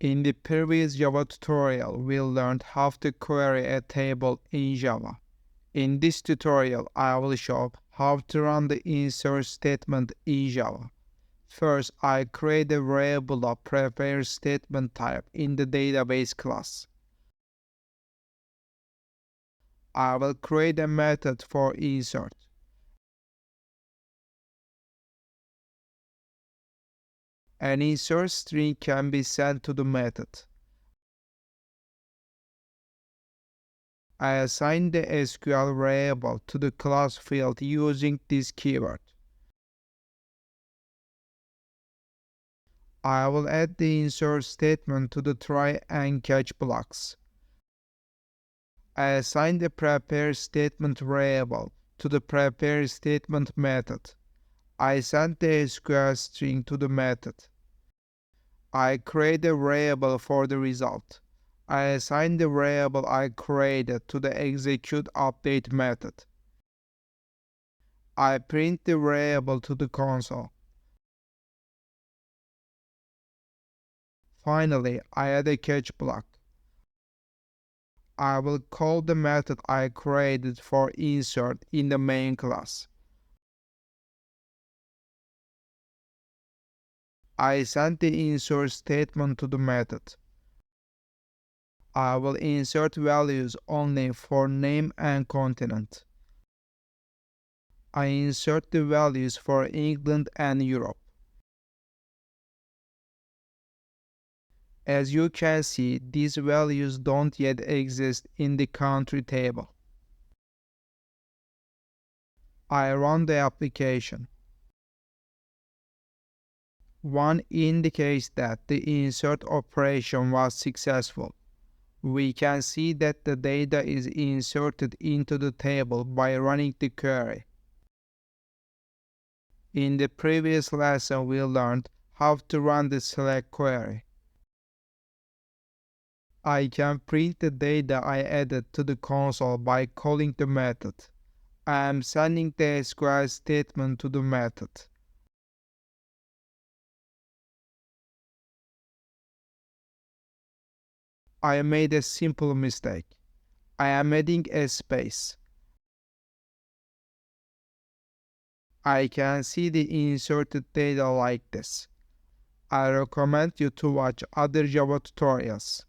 In the previous Java tutorial, we learned how to query a table in Java. In this tutorial, I will show how to run the insert statement in Java. First, I create a variable of preparedStatement type in the database class. I will create a method for insert. An insert string can be sent to the method. I assign the SQL variable to the class field using this keyword. I will add the insert statement to the try and catch blocks. I assign the preparedStatement variable to the preparedStatement method. I send the SQL string to the method. I create a variable for the result. I assign the variable I created to the executeUpdate method. I print the variable to the console. Finally, I add a catch block. I will call the method I created for insert in the main class. I send the insert statement to the method. I will insert values only for name and continent. I insert the values for England and Europe. As you can see, these values don't yet exist in the country table. I run the application. 1 indicates that the insert operation was successful. We can see that the data is inserted into the table by running the query. In the previous lesson, we learned how to run the select query. I can print the data I added to the console by calling the method. I am sending the SQL statement to the method. I made a simple mistake. I am adding a space. I can see the inserted data like this. I recommend you to watch other Java tutorials.